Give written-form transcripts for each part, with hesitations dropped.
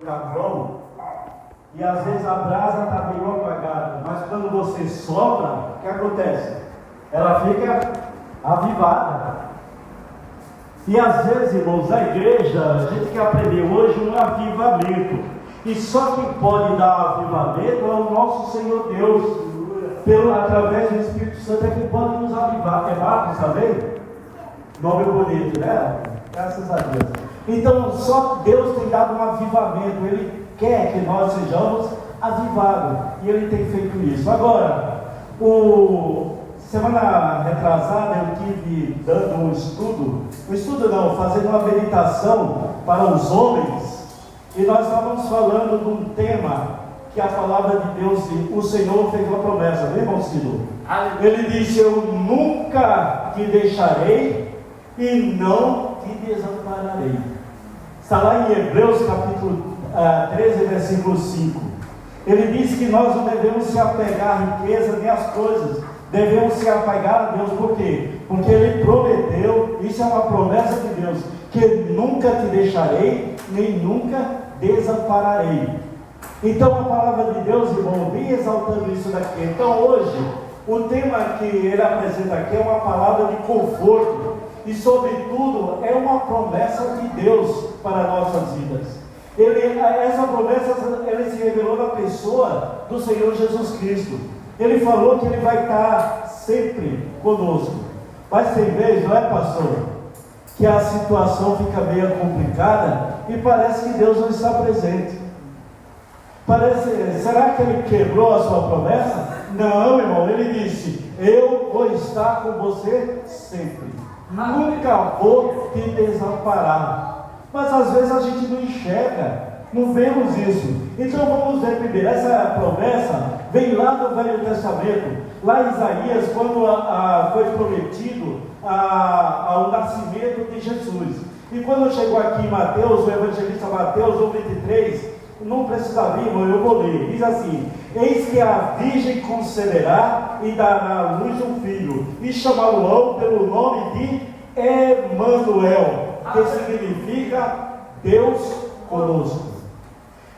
carvão e às vezes a brasa está meio apagada, mas quando você sopra, o que acontece? Ela fica avivada. E às vezes, irmãos, na igreja, a gente quer aprender hoje um avivamento. E só quem pode dar avivamento é o nosso Senhor Deus. Através do Espírito Santo é quem pode nos avivar. É Marcos também? Nome bonito, né? Graças a Deus. Então, só Deus tem dado um avivamento. Ele quer que nós sejamos avivados. E Ele tem feito isso. Agora, semana retrasada eu tive dando um estudo não, fazendo uma meditação para os homens. E nós estávamos falando de um tema que a palavra de Deus, o Senhor fez uma promessa, né, irmão Ciro? Ele disse: eu nunca te deixarei e não te desampararei. Está lá em Hebreus capítulo 13, versículo 5. Ele diz que nós não devemos se apegar à riqueza nem às coisas, devemos se apegar a Deus. Por quê? Porque Ele prometeu, isso é uma promessa de Deus, que nunca te deixarei, nem nunca desampararei. Então a palavra de Deus, irmão, vem exaltando isso daqui. Então hoje, o tema que ele apresenta aqui é uma palavra de conforto. E sobretudo, é uma promessa de Deus para nossas vidas. Essa promessa, ele se revelou na pessoa do Senhor Jesus Cristo. Ele falou que Ele vai estar sempre conosco. Mas tem vezes, não é, pastor, que a situação fica meio complicada e parece que Deus não está presente. Será que Ele quebrou a sua promessa? Não, irmão, Ele disse: eu vou estar com você sempre, nunca vou te desamparar. Mas às vezes a gente não enxerga, não vemos isso. Então vamos ver primeiro. Essa promessa vem lá do Velho Testamento, lá em Isaías, quando foi prometido ao nascimento de Jesus. E quando chegou aqui em Mateus, o evangelista Mateus 1:23, não precisa abrir, irmão, eu vou ler. Diz assim: eis que a virgem conceberá e dará à luz um filho, e chamá-lo-ão pelo nome de Emanuel, que significa Deus conosco.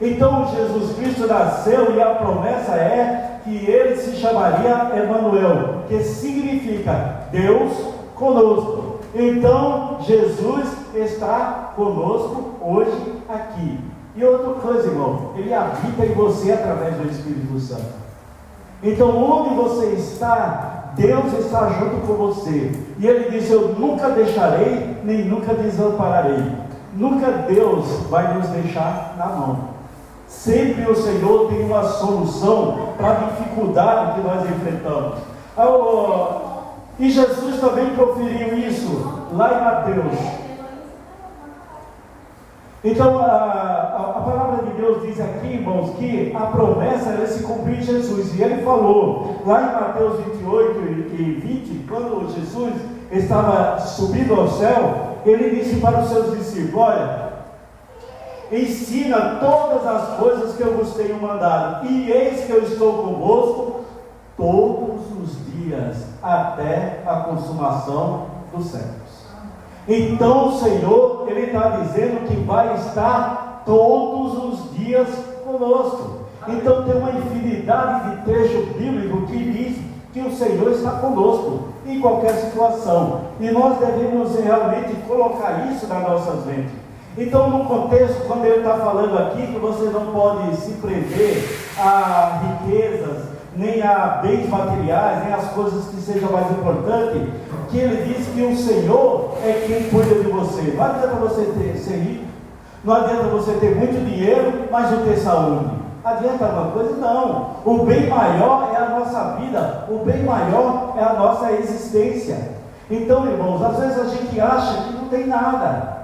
Então Jesus Cristo nasceu e a promessa é que Ele se chamaria Emanuel, que significa Deus conosco. Então Jesus está conosco hoje aqui. E outra coisa, irmão, Ele habita em você através do Espírito Santo. Então onde você está, Deus está junto com você. E Ele disse: eu nunca deixarei, nem nunca desampararei. Nunca Deus vai nos deixar na mão. Sempre o Senhor tem uma solução para a dificuldade que nós enfrentamos. E Jesus também proferiu isso lá em Mateus. Então a palavra de Deus diz aqui, irmãos, que a promessa ela se cumpriu em Jesus. E Ele falou lá em Mateus 28 e 20, quando Jesus estava subindo ao céu, Ele disse para os seus discípulos: olha, ensina todas as coisas que eu vos tenho mandado, e eis que eu estou convosco todos os dias, até a consumação dos séculos. Então o Senhor, Ele está dizendo que vai estar todos os dias conosco. Então tem uma infinidade de trecho bíblico que diz que o Senhor está conosco em qualquer situação. E nós devemos realmente colocar isso nas nossas mentes. Então, no contexto, quando Ele está falando aqui que você não pode se prender a riquezas, nem a bens materiais, nem as coisas que sejam mais importantes, que Ele diz que o Senhor é quem cuida de você. Não adianta você ser rico, não adianta você ter muito dinheiro, mas não ter saúde. Adianta alguma coisa? Não. O bem maior é a nossa vida, o bem maior é a nossa existência. Então, irmãos, às vezes a gente acha que não tem nada.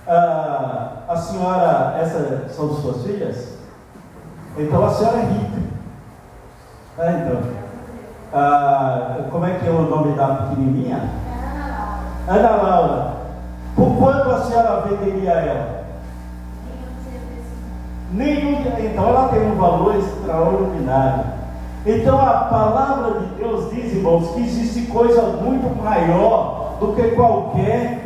A senhora, essas são suas filhas? Então a senhora é rica. Como é que é o nome da pequenininha? Ana Laura. Por quanto a senhora venderia ela? Nenhum. Então ela tem um valor extraordinário. Então a palavra de Deus diz, irmãos, que existe coisa muito maior do que qualquer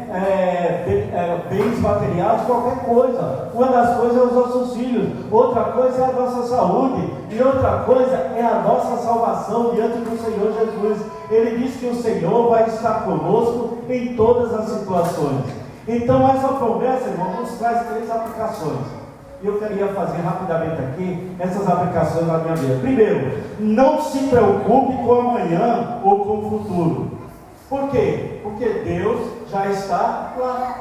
bens materiais, qualquer coisa. Uma das coisas é os nossos filhos, outra coisa é a nossa saúde, e outra coisa é a nossa salvação diante do Senhor Jesus. Ele diz que o Senhor vai estar conosco em todas as situações. Então essa promessa, irmão, nos traz 3 aplicações. E eu queria fazer rapidamente aqui essas aplicações na minha vida. Primeiro, não se preocupe com amanhã ou com o futuro. Por quê? Porque Deus já está lá.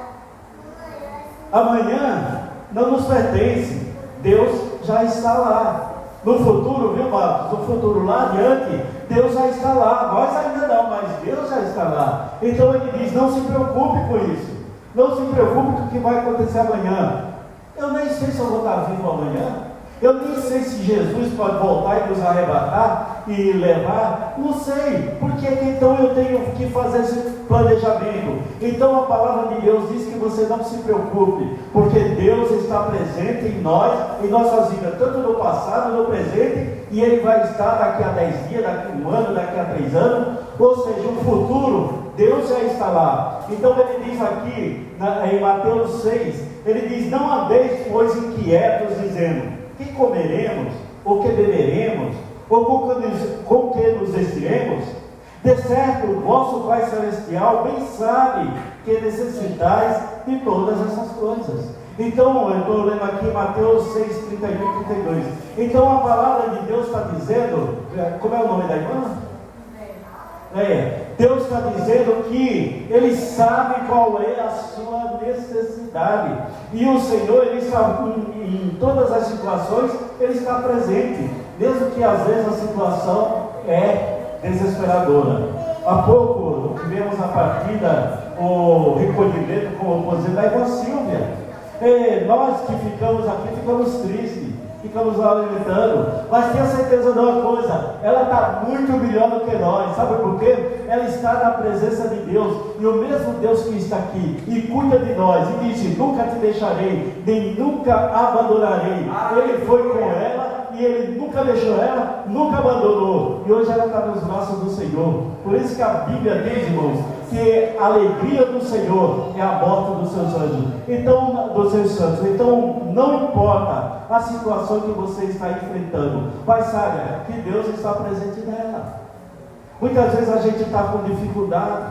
Amanhã não nos pertence. Deus já está lá. No futuro, viu, Marcos? No futuro lá adiante, Deus já está lá. Nós ainda não, mas Deus já está lá. Então ele diz, não se preocupe com isso. Não se preocupe com o que vai acontecer amanhã. Eu nem sei se eu vou estar vivo amanhã. Eu nem sei se Jesus pode voltar e nos arrebatar e levar. Não sei. Porque então eu tenho que fazer esse planejamento. Então a palavra de Deus diz que você não se preocupe, porque Deus está presente em nós, em nossas vidas, tanto no passado, no presente, e Ele vai estar daqui a 10 dias, daqui a 1 ano, daqui a 3 anos. Ou seja, o futuro, Deus já está lá. Então ele diz aqui, em Mateus 6, ele diz, não andeis, pois, inquietos, dizendo, que comeremos, ou que beberemos, ou com que nos vestiremos? De certo, o vosso Pai Celestial bem sabe que necessitais de todas essas coisas. Então, eu estou lendo aqui Mateus 6, 31 e 32. Então a palavra de Deus está dizendo, como é o nome da irmã? Deus está dizendo que Ele sabe qual é a sua necessidade, e o Senhor, Ele está em todas as situações, Ele está presente, mesmo que às vezes a situação é desesperadora. Há pouco tivemos a partida, o recolhimento com o aposento da irmã Silvia. Nós que ficamos aqui, ficamos tristes, ficamos lamentando, mas tenha certeza de uma coisa, ela está muito melhor do que nós. Sabe por quê? Ela está na presença de Deus, e o mesmo Deus que está aqui e cuida de nós, e disse, nunca te deixarei, nem nunca abandonarei. Ele foi com ela, e Ele nunca deixou ela, nunca abandonou, e hoje ela está nos braços do Senhor. Por isso que a Bíblia diz, irmãos, que a alegria do Senhor é a morte dos seus anjos, então, dos seus santos. Então não importa a situação que você está enfrentando, mas saiba que Deus está presente nela. Muitas vezes a gente está com dificuldade,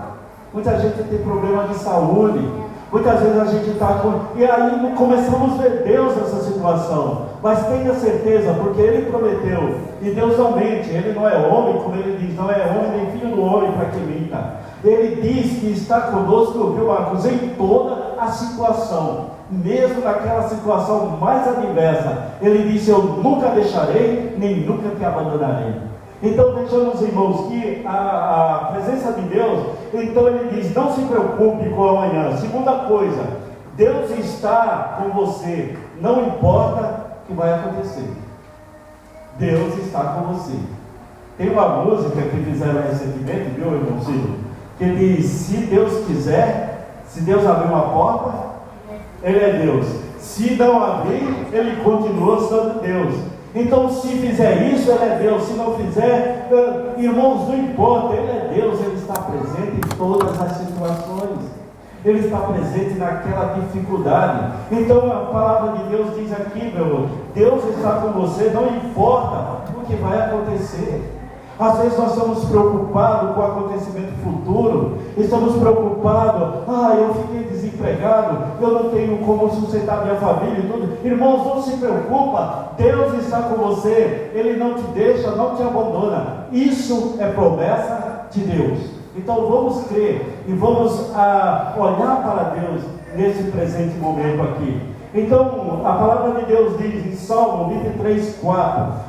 muita gente tem problema de saúde, muitas vezes a gente está com... E aí começamos a ver Deus nessa situação. Mas tenha certeza, porque Ele prometeu, e Deus não mente, Ele não é homem, como Ele diz, não é homem nem filho do homem para que minta. Ele diz que está conosco, viu, Marcos, em toda a situação, mesmo naquela situação mais adversa. Ele disse, eu nunca deixarei, nem nunca te abandonarei. Então vejamos, irmãos, que a presença de Deus, então ele diz, não se preocupe com o amanhã. Segunda coisa, Deus está com você, não importa o que vai acontecer, Deus está com você. Tem uma música que fizeram recentemente, viu, irmão Ciro, que diz, se Deus quiser, se Deus abrir uma porta, Ele é Deus. Se não abrir, Ele continua sendo Deus. Então, se fizer isso, Ele é Deus. Se não fizer, irmãos, não importa, Ele é Deus. Ele está presente em todas as situações. Ele está presente naquela dificuldade. Então, a palavra de Deus diz aqui, meu irmão, Deus está com você, não importa o que vai acontecer. Às vezes nós estamos preocupados com o acontecimento futuro, estamos preocupados, eu fiquei desempregado, eu não tenho como sustentar minha família e tudo. Irmãos, não se preocupa, Deus está com você, Ele não te deixa, não te abandona. Isso é promessa de Deus. Então vamos crer e vamos olhar para Deus nesse presente momento aqui. Então a palavra de Deus diz em Salmo 23, 4,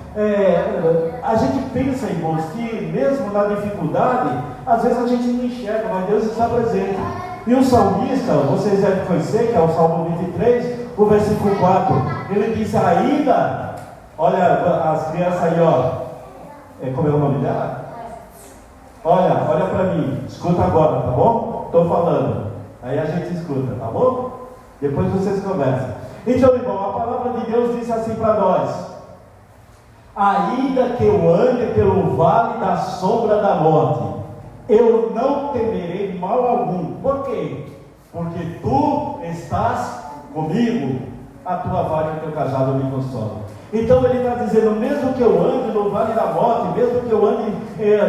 a gente pensa, irmãos, que mesmo na dificuldade, às vezes a gente não enxerga, mas Deus está presente. E o salmista, vocês devem conhecer, que é o Salmo 23, o versículo 4, ele diz ainda, olha as crianças aí, como é o nome dela? Olha para mim, escuta agora, tá bom? Estou falando, aí a gente escuta, tá bom? Depois vocês conversam. Então, irmão, a palavra de Deus diz assim para nós: ainda que eu ande pelo vale da sombra da morte, eu não temerei mal algum. Por quê? porque tu estás comigo, a tua vara e o teu cajado me consolam. Então ele está dizendo, mesmo que eu ande no vale da morte, mesmo que eu ande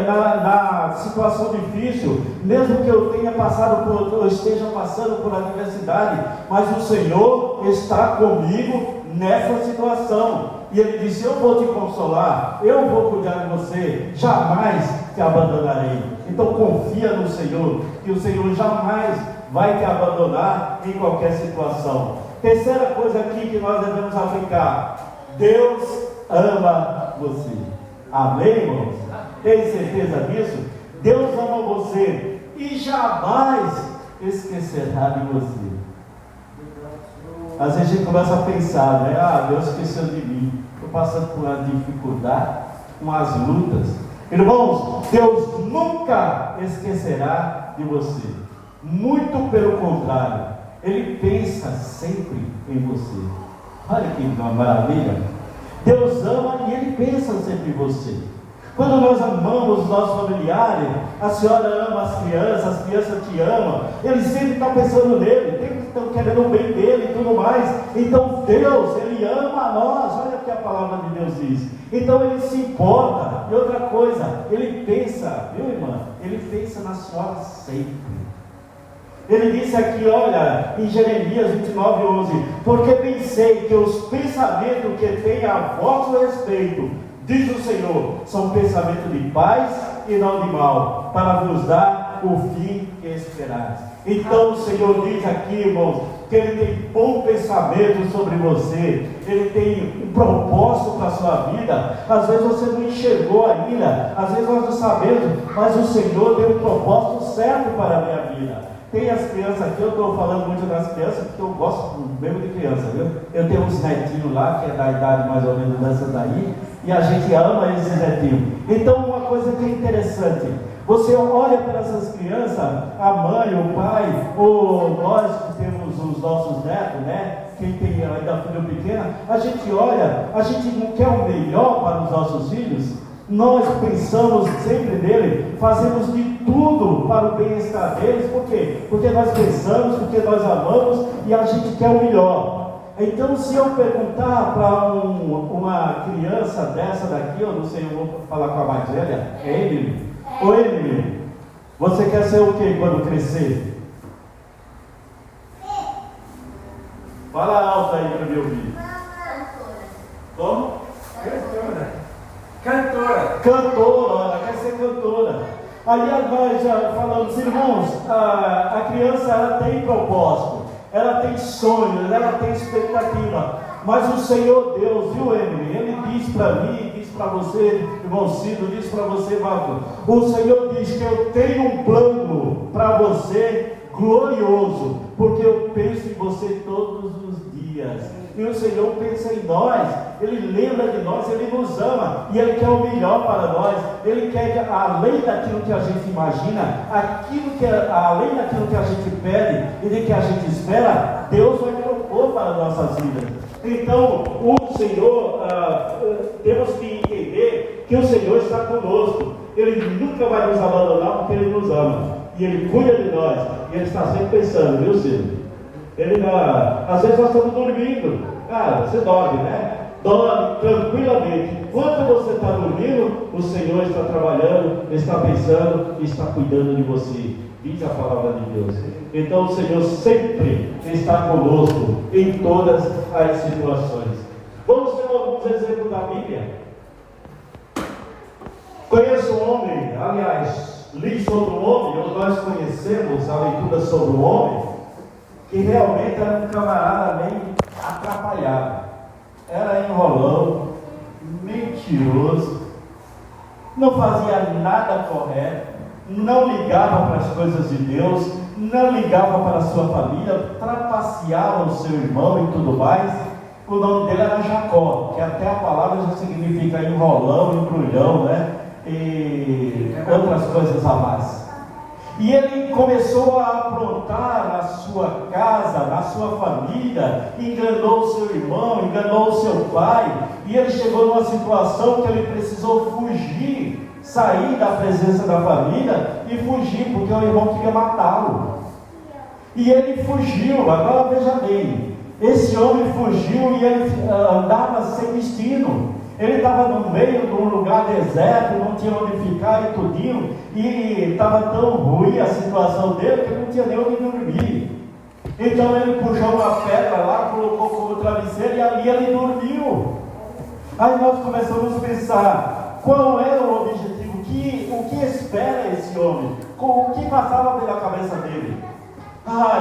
na situação difícil, mesmo que eu tenha eu esteja passando por adversidade, mas o Senhor está comigo nessa situação. E ele disse, eu vou te consolar, eu vou cuidar de você, jamais te abandonarei. Então confia no Senhor, que o Senhor jamais vai te abandonar em qualquer situação. Terceira coisa aqui que nós devemos aplicar: Deus ama você. Amém, irmãos? Tem certeza disso? Deus ama você e jamais esquecerá de você. Às vezes a gente começa a pensar, né? Deus esqueceu de mim. Estou passando por uma dificuldade, umas lutas. Irmãos, Deus nunca esquecerá de você. Muito pelo contrário, Ele pensa sempre em você. Olha que maravilha. Deus ama e Ele pensa sempre em você. Quando nós amamos os nossos familiares, a senhora ama as crianças te amam, Ele sempre está pensando nele, sempre estão querendo o bem dele e tudo mais. Então Deus, Ele ama a nós. Olha o que a palavra de Deus diz. Então Ele se importa. E outra coisa, Ele pensa, viu, irmã? Ele pensa na senhora sempre. Ele disse aqui, olha, em Jeremias 29:11, porque pensei que os pensamentos que tenho a vosso respeito, diz o Senhor, são pensamentos de paz e não de mal, para vos dar o fim que esperais. Então o Senhor diz aqui, irmãos, que Ele tem bom pensamento sobre você, Ele tem um propósito para a sua vida. Às vezes você não enxergou ainda, às vezes nós não sabemos, mas o Senhor tem um propósito certo para a minha vida. Tem as crianças aqui, eu estou falando muito das crianças, porque eu gosto mesmo de criança, viu? Eu tenho uns netinhos lá, que é da idade mais ou menos dessa daí, e a gente ama esses netinhos. Então uma coisa que é interessante, você olha para essas crianças, a mãe, o pai, ou nós que temos os nossos netos, né? Quem tem ainda filho pequeno, a gente olha, a gente não quer o melhor para os nossos filhos. Nós pensamos sempre nele, fazemos de tudo para o bem-estar deles. Por quê? Porque nós pensamos, porque nós amamos e a gente quer o melhor. Então, se eu perguntar para uma criança dessa daqui, eu não sei, eu vou falar com a mais velha, é Emily. Ô Emily, você quer ser o que quando crescer? Fala alto aí para me ouvir. Como? Cantora, ela quer ser cantora. Aí nós já falamos, irmãos, a criança ela tem propósito, ela tem sonhos, ela tem expectativa. Mas o Senhor Deus, viu, Emily? Ele diz para mim, diz para você, irmão Cido, diz para você, Marco. O Senhor diz que eu tenho um plano para você glorioso, porque eu penso em você todos os dias. E o Senhor pensa em nós, Ele lembra de nós, Ele nos ama, e Ele quer o melhor para nós. Ele quer, além daquilo que a gente imagina, além daquilo que a gente pede e de que a gente espera, Deus vai propor para as nossas vidas. Então, o Senhor, temos que entender que o Senhor está conosco. Ele nunca vai nos abandonar, porque Ele nos ama, e Ele cuida de nós, e Ele está sempre pensando, viu, Ciro? Às vezes nós estamos dormindo. Você dorme, né? Dorme tranquilamente. Enquanto você está dormindo, o Senhor está trabalhando, está pensando e está cuidando de você. Diz a palavra de Deus. Então o Senhor sempre está conosco em todas as situações. Vamos ter alguns exemplos da Bíblia. Conheço um homem, aliás, li sobre um homem, ou nós conhecemos a leitura sobre um homem, que realmente era um camarada meio atrapalhado, era enrolão, mentiroso, não fazia nada correto, não ligava para as coisas de Deus, não ligava para a sua família, trapaceava o seu irmão e tudo mais. O nome dele era Jacó, que até a palavra já significa enrolão, embrulhão, né? E outras coisas a mais. E ele começou a aprontar na sua casa, na sua família, enganou o seu irmão, enganou o seu pai, e ele chegou numa situação que ele precisou fugir, sair da presença da família e fugir, porque o irmão queria matá-lo. E ele fugiu. Agora veja bem, esse homem fugiu e ele andava sem destino. Ele estava no meio de um lugar deserto, não tinha onde ficar e tudinho, e estava tão ruim a situação dele que ele não tinha nem onde dormir. Então ele puxou uma pedra lá, colocou como travesseiro e ali ele dormiu. Aí nós começamos a pensar, qual era o objetivo, o que espera esse homem, o que passava pela cabeça dele.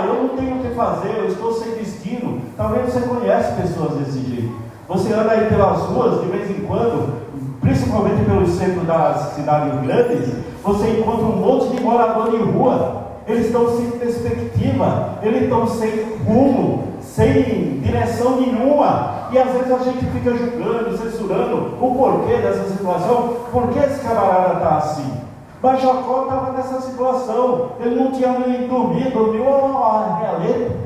Eu não tenho o que fazer, eu estou sem destino. Talvez você conhece pessoas desse jeito. Você anda aí pelas ruas, de vez em quando, principalmente pelo centro das cidades grandes, você encontra um monte de morador de rua. Eles estão sem perspectiva, eles estão sem rumo, sem direção nenhuma. E às vezes a gente fica julgando, censurando o porquê dessa situação. Por que esse camarada está assim? Mas Jacó estava nessa situação. Ele não tinha nem dormido, dormiu a realeta.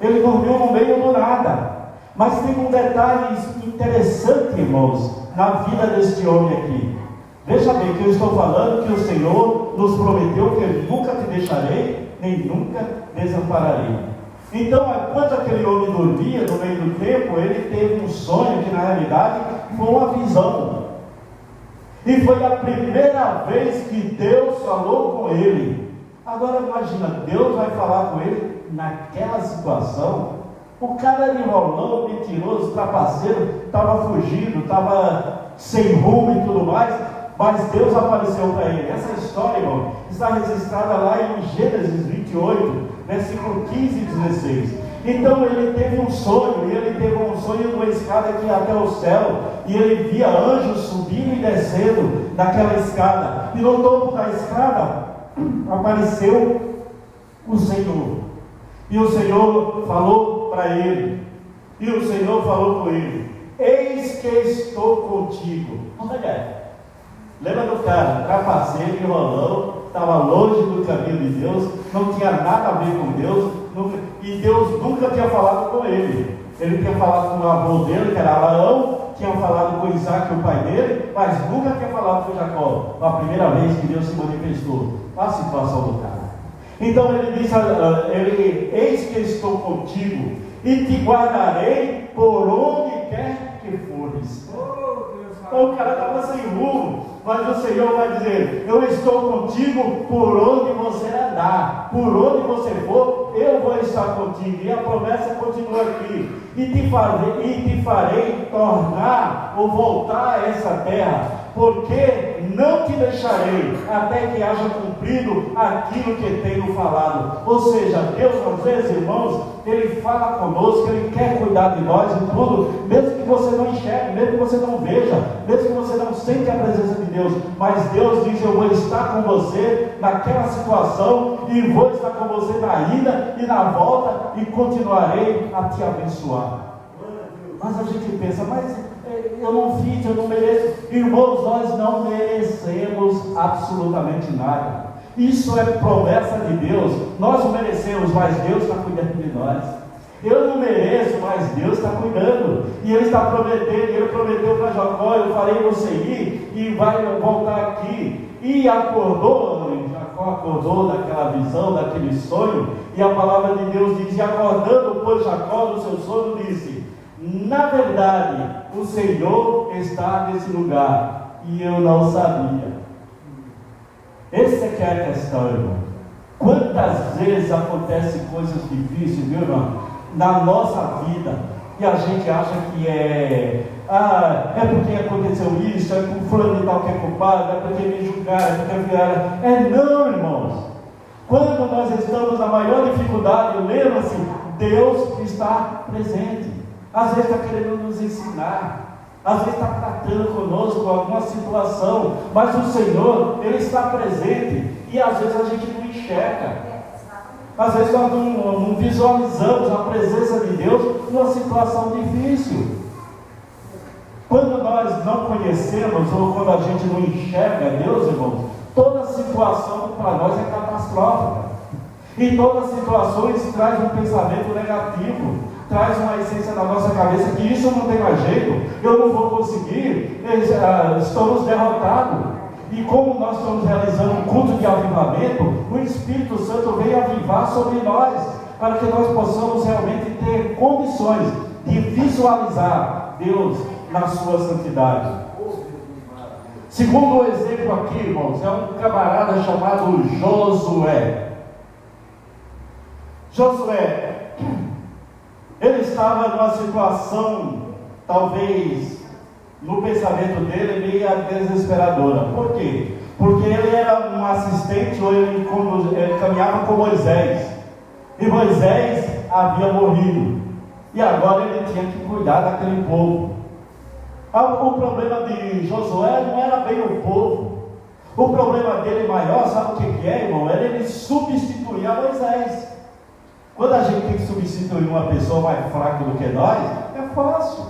Ele dormiu no meio do nada. Mas tem um detalhe interessante, irmãos, na vida deste homem aqui. Veja bem que eu estou falando que o Senhor nos prometeu que Ele nunca te deixarei, nem nunca desampararei. Então, enquanto aquele homem dormia, no meio do tempo, ele teve um sonho que na realidade foi uma visão. E foi a primeira vez que Deus falou com ele. Agora imagina, Deus vai falar com ele naquela situação. O cara era enrolão, mentiroso, trapaceiro, estava fugindo, estava sem rumo e tudo mais, mas Deus apareceu para ele. Essa história, irmão, está registrada lá em Gênesis 28, versículo 15 e 16. Então ele teve um sonho, e ele teve um sonho de uma escada que ia até o céu, e ele via anjos subindo e descendo daquela escada, e no topo da escada apareceu o Senhor. E o Senhor falou para ele, e o Senhor falou com ele: eis que estou contigo. Olha, lembra do cara, trapaceiro, enrolão, estava longe do caminho de Deus, não tinha nada a ver com Deus, e Deus nunca tinha falado com ele. Ele tinha falado com o avô dele, que era Abraão, tinha falado com Isaac, o pai dele, mas nunca tinha falado com Jacó. Foi a primeira vez que Deus se manifestou. Olha a situação do cara. Então ele disse, eis que estou contigo, e te guardarei por onde quer que fores. Então o cara estava sem rumo, mas o Senhor vai dizer: eu estou contigo por onde você andar, por onde você for, eu vou estar contigo. E a promessa continua aqui: e te farei tornar ou voltar a essa terra, porque não te deixarei até que haja cumprido aquilo que tenho falado. Ou seja, Deus às vezes, irmãos, Ele fala conosco, Ele quer cuidar de nós em tudo, mesmo que você não enxergue, mesmo que você não veja, mesmo que você não sente a presença de Deus, mas Deus diz: eu vou estar com você naquela situação, e vou estar com você na ida e na volta, e continuarei a te abençoar. Mas a gente pensa: mas eu não fiz, eu não mereço. Irmãos, nós não merecemos absolutamente nada. Isso é promessa de Deus. Nós não merecemos, mas Deus está cuidando de nós. Eu não mereço, mas Deus está cuidando. E Ele está prometendo. Ele prometeu para Jacó: eu farei você ir e vai voltar aqui. E acordou, Jacó acordou daquela visão, daquele sonho. E a palavra de Deus diz: e acordando, pois, Jacó do seu sonho, disse: na verdade, o Senhor está nesse lugar, e eu não sabia. Essa que é a questão, irmão. Quantas vezes acontecem coisas difíceis, viu, irmão, na nossa vida, e a gente acha que é porque aconteceu isso, é porque o fulano de tal que é culpado, é porque me julgaram, é porque vieram. Não, irmãos. Quando nós estamos na maior dificuldade, lembra-se, Deus está presente. Às vezes está querendo nos ensinar, às vezes está tratando conosco alguma situação, mas o Senhor, Ele está presente, e às vezes a gente não enxerga, às vezes nós não visualizamos a presença de Deus numa situação difícil. Quando nós não conhecemos, ou quando a gente não enxerga Deus, irmãos, toda situação para nós é catastrófica, e todas as situações traz um pensamento negativo, traz uma essência na nossa cabeça que isso não tem mais jeito, eu não vou conseguir, estamos derrotados. E como nós estamos realizando um culto de avivamento, o Espírito Santo veio avivar sobre nós, para que nós possamos realmente ter condições de visualizar Deus na sua santidade. Segundo exemplo aqui, irmãos, é um camarada chamado Josué. Josué, ele estava numa situação, talvez, no pensamento dele, meio desesperadora. Por quê? Porque ele era um assistente, ou ele caminhava com Moisés. E Moisés havia morrido. E agora ele tinha que cuidar daquele povo. O problema de Josué não era bem o povo. O problema dele maior, sabe o que é, irmão? Era ele substituir a Moisés. Quando a gente tem que substituir uma pessoa mais fraca do que nós, é fácil.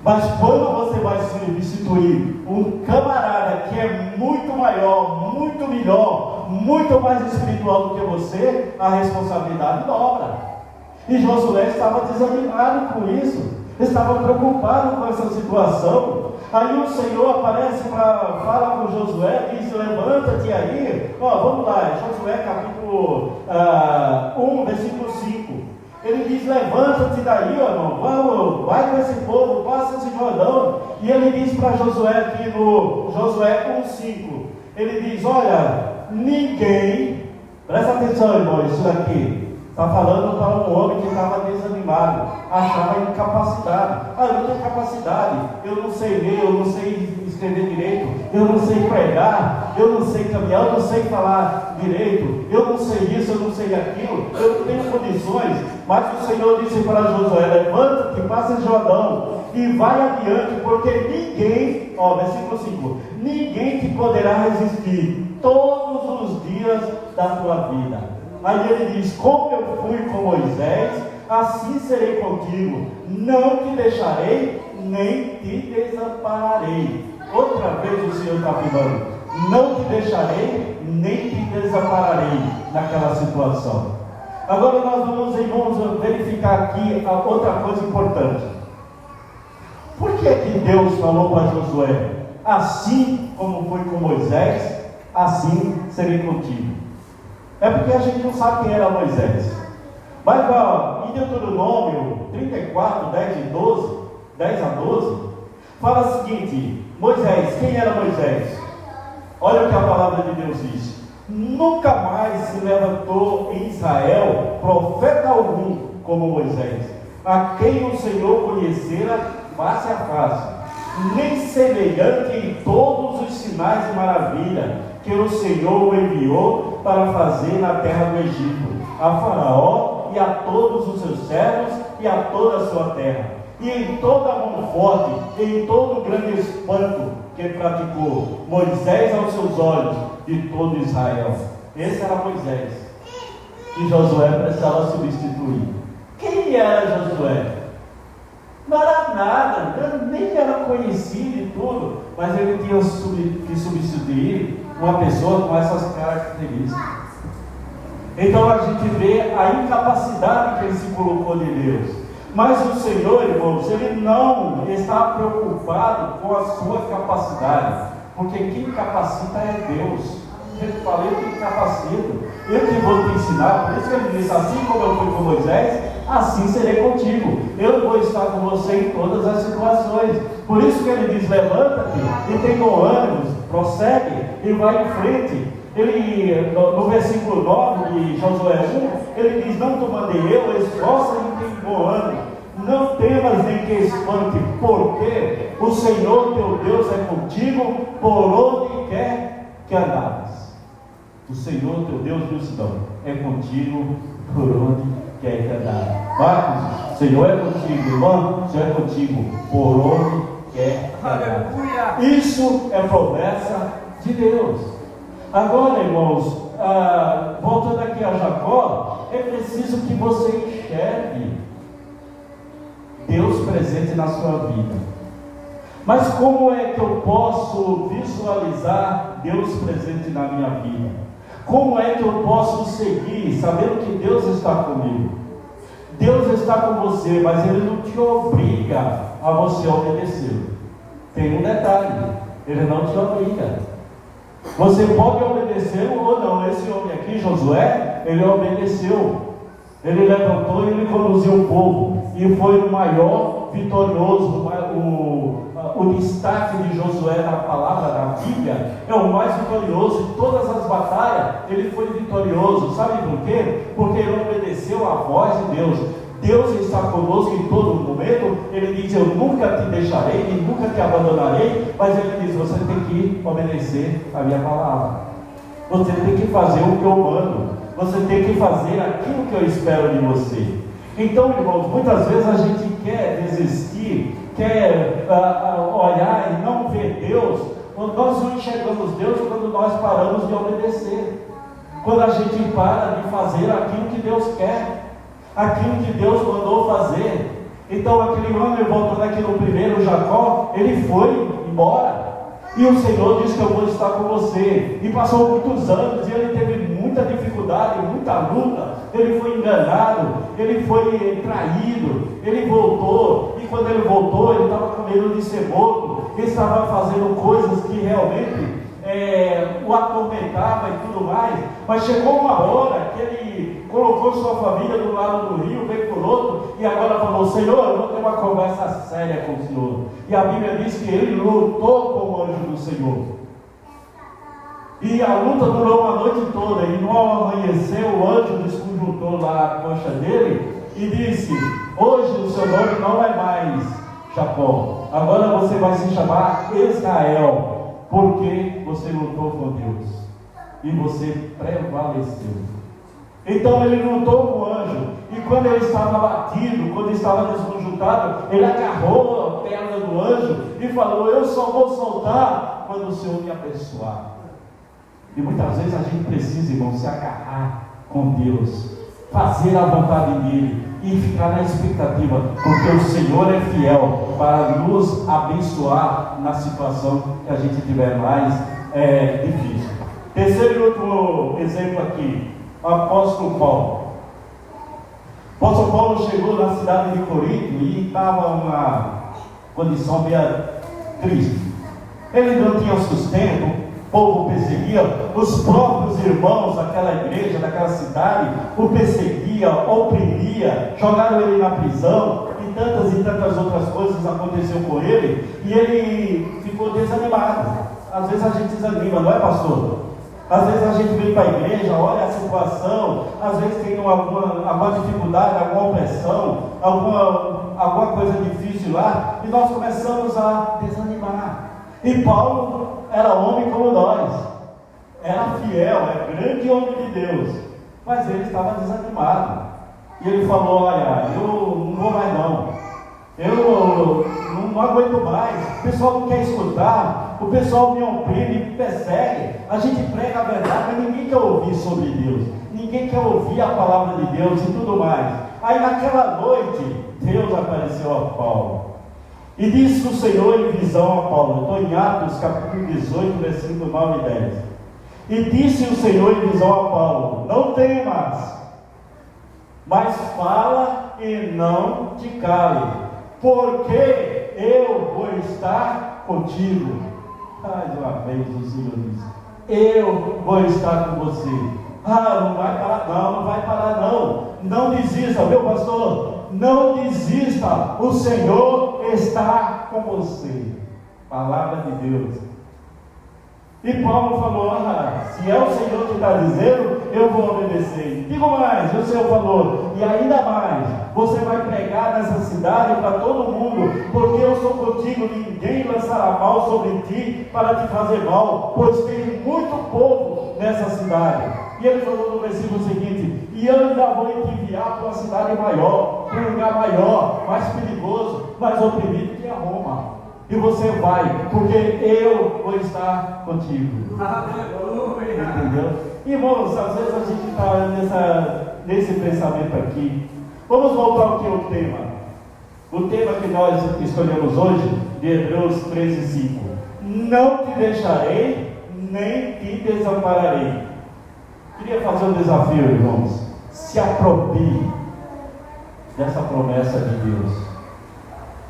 Mas quando você vai substituir um camarada que é muito maior, muito melhor, muito mais espiritual do que você, a responsabilidade dobra. E Josué estava desanimado com isso, estava preocupado com essa situação. Aí o Senhor aparece para falar com Josué, diz: levanta-te aí. Vamos lá, Josué capítulo 1, versículo 5. Ele diz: levanta-te daí, irmão, vamos, vai com esse povo, passa esse Jordão. E ele diz para Josué aqui no Josué 1,5, ele diz: olha, ninguém, presta atenção, irmão, isso daqui está falando para um homem que estava desanimado, achava incapacidade. Eu não tenho capacidade, eu não sei ler, eu não sei escrever direito, eu não sei pregar, eu não sei caminhar, eu não sei falar direito, eu não sei isso, eu não sei aquilo, eu não tenho condições. Mas o Senhor disse para Josué: levanta-te, passa em Jordão e vai adiante, porque ninguém, versículo 5, ninguém te poderá resistir todos os dias da tua vida. Aí ele diz: como eu fui com Moisés, assim serei contigo, não te deixarei, nem te desampararei. Outra vez o Senhor está afirmando: não te deixarei, nem te desampararei naquela situação. Agora nós vamos, irmãos, verificar aqui a outra coisa importante. Por que Deus falou para Josué: assim como foi com Moisés, assim serei contigo? É porque a gente não sabe quem era Moisés. Mas em Deuteronômio 34, 10 a 12, fala o seguinte: Moisés, quem era Moisés? Olha o que a palavra de Deus diz: nunca mais se levantou em Israel profeta algum como Moisés, a quem o Senhor conhecera face a face, nem semelhante em todos os sinais de maravilha que o Senhor o enviou para fazer na terra do Egito, a Faraó e a todos os seus servos e a toda a sua terra, e em toda a mão forte, e em todo o grande espanto que praticou Moisés aos seus olhos de todo Israel. Esse era Moisés, e Josué precisava substituir. Quem era Josué? Não era nada, nem era conhecido e tudo, mas ele tinha que substituir uma pessoa com essas características. Então a gente vê a incapacidade que ele se colocou de Deus. Mas o Senhor, irmãos, ele não está preocupado com a sua capacidade, porque quem capacita é Deus. Eu falei que capacito, eu que vou te ensinar. Por isso que ele disse: assim como eu fui com Moisés, assim serei contigo. Eu vou estar com você em todas as situações. Por isso que ele diz: levanta-te e tem bom ânimo, prossegue e vai em frente. Ele, no versículo 9 de Josué 1, ele diz: não te mandei eu, esforça e tem bom ânimo, não temas nem que espante, porque o Senhor teu Deus é contigo por onde quer que andares. O Senhor teu Deus, Deus é contigo por onde quer que andares. Marcos, o Senhor é contigo, irmão, o Senhor é contigo por onde quer que andares. Isso é promessa de Deus. Agora, irmãos, voltando aqui a Jacó, é preciso que você enxergue Deus presente na sua vida. Mas como é que eu posso visualizar Deus presente na minha vida? Como é que eu posso seguir, sabendo que Deus está comigo? Deus está com você, mas Ele não te obriga a você obedecer. Tem um detalhe: Ele não te obriga. Você pode obedecer ou não. Esse homem aqui, Josué, ele obedeceu. Ele levantou e ele conduziu o povo. E foi o maior vitorioso. O destaque de Josué na palavra da Bíblia é o mais vitorioso. Em todas as batalhas, ele foi vitorioso. Sabe por quê? Porque ele obedeceu à voz de Deus. Deus está conosco em todo momento. Ele diz: eu nunca te deixarei e nunca te abandonarei. Mas ele diz: você tem que obedecer a minha palavra. Você tem que fazer o que eu mando. Você tem que fazer aquilo que eu espero de você. Então, irmãos, muitas vezes a gente quer desistir, quer olhar e não ver Deus. Nós não enxergamos Deus quando nós paramos de obedecer. Quando a gente para de fazer aquilo que Deus quer, aquilo que Deus mandou fazer. Então aquele homem, voltando aqui no primeiro, Jacó, ele foi embora. E o Senhor disse que eu vou estar com você. E passou muitos anos e ele teve muita dificuldade, muita luta. Ele foi enganado, ele foi traído, ele voltou. E quando ele voltou, ele estava com medo de ser morto. Ele estava fazendo coisas que realmente o atormentava e tudo mais. Mas chegou uma hora que ele colocou sua família do lado do rio, veio por outro, e agora falou: Senhor, eu vou ter uma conversa séria com o Senhor. E a Bíblia diz que ele lutou com o anjo do Senhor. E a luta durou uma noite toda, e no amanhecer o anjo desconjuntou lá a coxa dele e disse: hoje o seu nome não é mais Jacó, agora você vai se chamar Israel, porque você lutou com Deus e você prevaleceu. Então ele lutou com o anjo, e quando ele estava abatido, quando estava desconjuntado, ele agarrou a perna do anjo e falou: eu só vou soltar quando o Senhor me abençoar. E muitas vezes a gente precisa, irmão, se agarrar com Deus, fazer a vontade dele e ficar na expectativa, porque o Senhor é fiel para nos abençoar na situação que a gente tiver mais difícil. Terceiro e último exemplo aqui, o apóstolo Paulo. O apóstolo Paulo chegou na cidade de Corinto e estava uma condição bem triste. Ele não tinha sustento, o povo perseguia, os próprios irmãos daquela igreja, daquela cidade, o perseguia, oprimia, jogaram ele na prisão, e tantas outras coisas aconteceram com ele, e ele ficou desanimado. Às vezes a gente desanima, não é, pastor? Às vezes a gente vem para a igreja, olha a situação, às vezes tem alguma dificuldade, alguma opressão, alguma coisa difícil lá, e nós começamos a desanimar. E Paulo era homem como nós, era fiel, era grande homem de Deus, mas ele estava desanimado. E ele falou: olha, eu não vou mais não, eu não aguento mais, o pessoal não quer escutar, o pessoal me oprime, me persegue, a gente prega a verdade, mas ninguém quer ouvir sobre Deus, ninguém quer ouvir a palavra de Deus e tudo mais. Aí naquela noite, Deus apareceu a Paulo. E disse o Senhor em visão a Paulo, estou em Atos capítulo 18, versículo 9 e 10. E disse o Senhor em visão a Paulo: não temas, mas fala e não te cale, porque eu vou estar contigo. Mais uma vez o Senhor diz: eu vou estar com você. Não vai parar não, não vai parar não. Não desista, meu pastor. Não desista, o Senhor está com você. Palavra de Deus. E Paulo falou: se é o Senhor que está dizendo, eu vou obedecer. Digo mais, o Senhor falou: e ainda mais, você vai pregar nessa cidade para todo mundo, porque eu sou contigo, ninguém lançará mal sobre ti para te fazer mal, pois tem muito povo nessa cidade. E ele falou no versículo seguinte: e eu ainda vou te enviar para uma cidade maior, para um lugar maior, mais perigoso, mais oprimido que a Roma. E você vai, porque eu vou estar contigo. Entendeu? Irmãos, às vezes a gente está nesse pensamento aqui. Vamos voltar aqui ao tema. O tema que nós escolhemos hoje, de Hebreus 13:5. Não te deixarei, nem te desampararei. Queria fazer um desafio, irmãos. Se aproprie dessa promessa de Deus.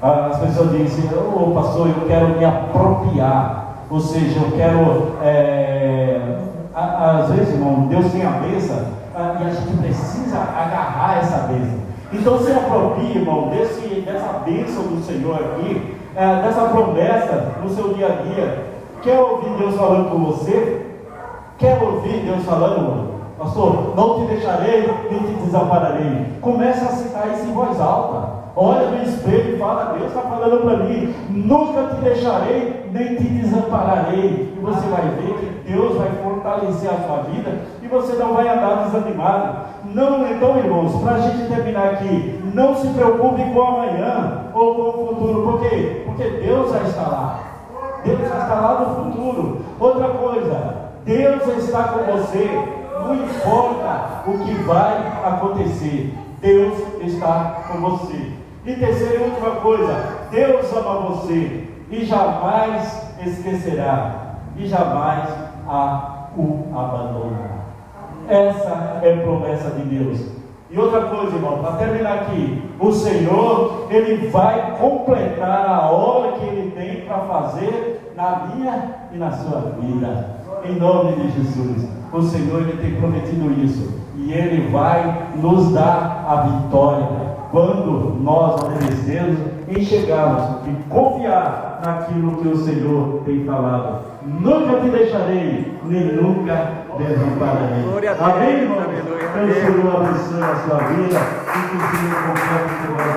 As pessoas dizem: pastor, eu quero me apropriar. Ou seja, eu quero, às vezes, irmão, Deus tem a bênção e a gente precisa agarrar essa bênção. Então se aproprie, irmão, dessa bênção do Senhor aqui, dessa promessa no seu dia a dia. Quer ouvir Deus falando com você? Quer ouvir Deus falando, pastor, não te deixarei, nem te desampararei? Começa a citar isso em voz alta. Olha no espelho e fala, Deus está falando para mim, nunca te deixarei, nem te desampararei. E você vai ver que Deus vai fortalecer a sua vida e você não vai andar desanimado. Não, então, irmãos, para a gente terminar aqui, não se preocupe com o amanhã ou com o futuro. Por quê? Porque Deus já está lá. Deus já está lá no futuro. Outra coisa, Deus está com você. Não importa o que vai acontecer, Deus está com você. E terceira e última coisa, Deus ama você e jamais esquecerá, e jamais o abandonará. Essa é a promessa de Deus. E outra coisa, irmão, para terminar aqui, o Senhor, Ele vai completar a obra que Ele tem para fazer na minha e na sua vida. Em nome de Jesus, o Senhor, Ele tem prometido isso, e Ele vai nos dar a vitória quando nós obedecermos e chegarmos e confiar naquilo que o Senhor tem falado. Nunca te deixarei, nem nunca desampararei. Amém, irmão? Que o Senhor abençoe a sua vida e que o Senhor confie que vai